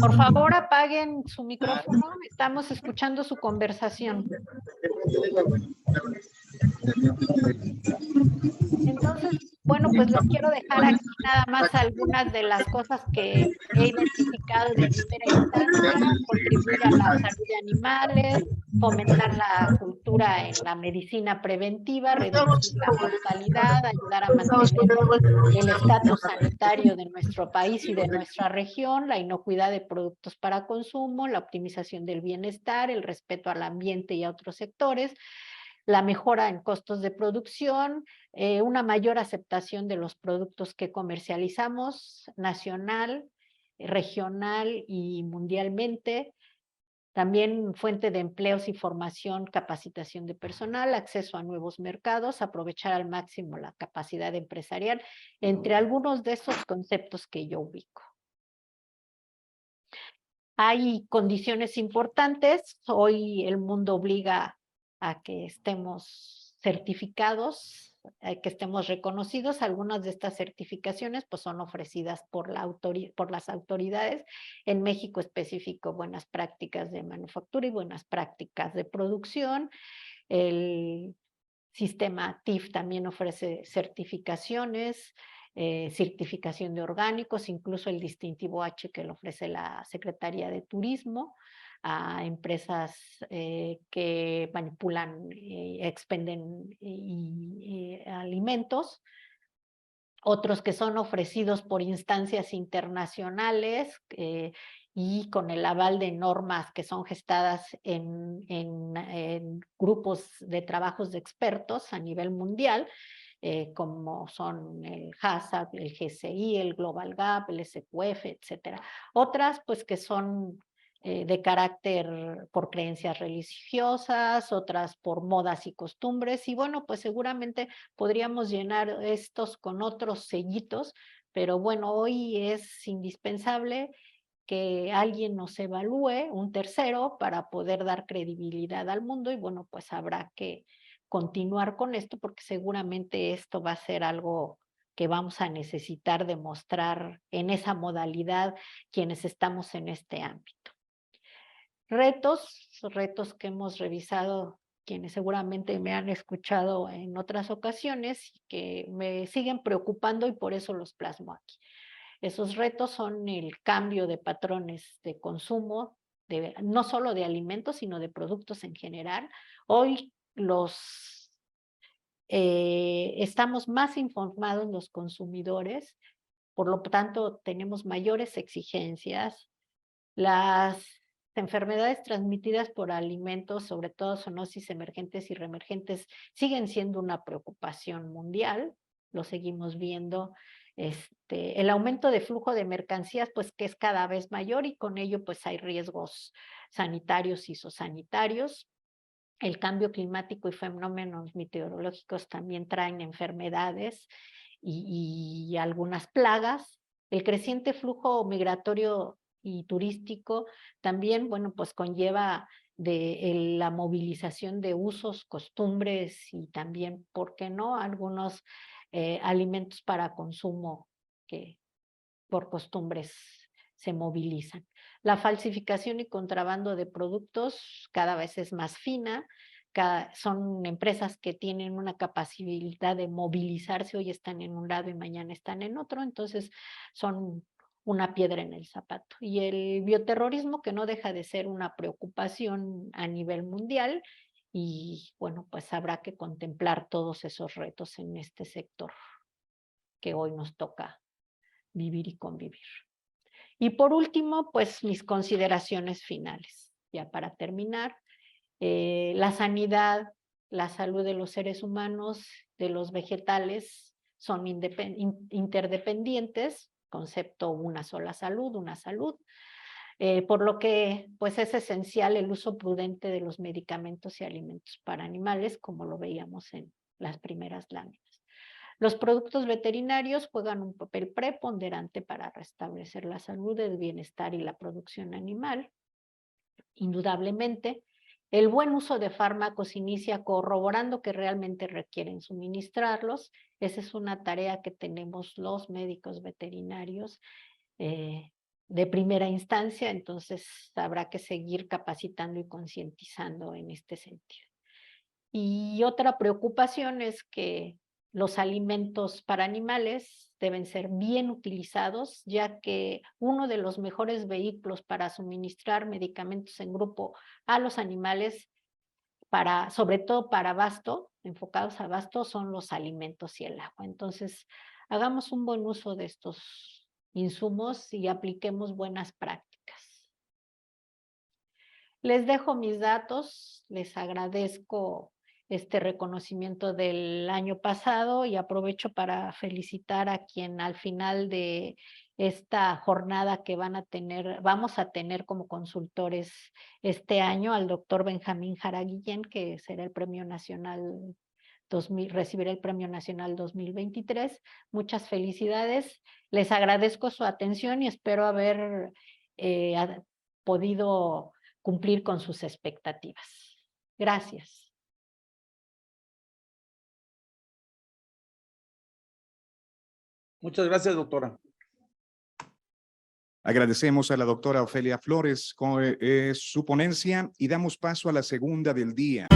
Por favor, apaguen su micrófono. Estamos escuchando su conversación. Entonces, bueno, pues les quiero dejar aquí nada más algunas de las cosas que he identificado de primera instancia: contribuir a la salud de animales, fomentar la cultura en la medicina preventiva, reducir la mortalidad, ayudar a mantener el estatus sanitario de nuestro país y de nuestra región, la inocuidad de productos para consumo, la optimización del bienestar, el respeto al ambiente y a otros sectores, la mejora en costos de producción, una mayor aceptación de los productos que comercializamos nacional, regional y mundialmente. También fuente de empleos y formación, capacitación de personal, acceso a nuevos mercados, aprovechar al máximo la capacidad empresarial, entre algunos de esos conceptos que yo ubico. Hay condiciones importantes. Hoy el mundo obliga a que estemos certificados, que estemos reconocidos. Algunas de estas certificaciones pues son ofrecidas por las autoridades. En México específico, buenas prácticas de manufactura y buenas prácticas de producción. El sistema TIF también ofrece certificaciones, certificación de orgánicos, incluso el distintivo H que lo ofrece la Secretaría de Turismo a empresas que manipulan, expenden alimentos. Otros que son ofrecidos por instancias internacionales y con el aval de normas que son gestadas en grupos de trabajos de expertos a nivel mundial, como son el HACCP, el GCI, el Global Gap, el SQF, etcétera. Otras, pues, que son de carácter por creencias religiosas, otras por modas y costumbres, y bueno, pues seguramente podríamos llenar estos con otros sellitos, pero bueno, hoy es indispensable que alguien nos evalúe, un tercero, para poder dar credibilidad al mundo, y bueno, pues habrá que continuar con esto porque seguramente esto va a ser algo que vamos a necesitar demostrar en esa modalidad quienes estamos en este ámbito. Retos que hemos revisado, quienes seguramente me han escuchado en otras ocasiones, que me siguen preocupando y por eso los plasmo aquí. Esos retos son el cambio de patrones de consumo, no solo de alimentos, sino de productos en general. Hoy estamos más informados los consumidores, por lo tanto tenemos mayores exigencias. Las enfermedades transmitidas por alimentos, sobre todo zoonosis emergentes y reemergentes, siguen siendo una preocupación mundial, lo seguimos viendo. El aumento de flujo de mercancías, pues que es cada vez mayor, y con ello pues hay riesgos sanitarios y sociosanitarios. el cambio climático y fenómenos meteorológicos también traen enfermedades y algunas plagas. El creciente flujo migratorio y turístico también, bueno, pues conlleva la movilización de usos, costumbres y también, ¿por qué no?, algunos alimentos para consumo que por costumbres se movilizan. La falsificación y contrabando de productos cada vez es más fina. Son empresas que tienen una capacidad de movilizarse, hoy están en un lado y mañana están en otro, entonces son una piedra en el zapato. Y el bioterrorismo, que no deja de ser una preocupación a nivel mundial, y bueno, pues habrá que contemplar todos esos retos en este sector que hoy nos toca vivir y convivir. Y por último, pues mis consideraciones finales, ya para terminar. La sanidad, la salud de los seres humanos, de los vegetales, son interdependientes, concepto una sola salud, una salud, por lo que pues es esencial el uso prudente de los medicamentos y alimentos para animales, como lo veíamos en las primeras láminas. Los productos veterinarios juegan un papel preponderante para restablecer la salud, el bienestar y la producción animal. Indudablemente, el buen uso de fármacos inicia corroborando que realmente requieren suministrarlos. Esa es una tarea que tenemos los médicos veterinarios de primera instancia, entonces habrá que seguir capacitando y concientizando en este sentido. Y otra preocupación es que los alimentos para animales deben ser bien utilizados, ya que uno de los mejores vehículos para suministrar medicamentos en grupo a los animales, sobre todo para abasto, enfocados a abasto, son los alimentos y el agua. Entonces, hagamos un buen uso de estos insumos y apliquemos buenas prácticas. Les dejo mis datos, les agradezco este reconocimiento del año pasado y aprovecho para felicitar a quien al final de esta jornada que vamos a tener como consultores este año, al doctor Benjamín Jara Guillén, que será el Premio Nacional recibirá el Premio Nacional 2023. Muchas felicidades. Les agradezco su atención y espero haber podido cumplir con sus expectativas. Gracias. Muchas gracias, doctora. Agradecemos a la doctora Ofelia Flores con su ponencia y damos paso a la segunda del día.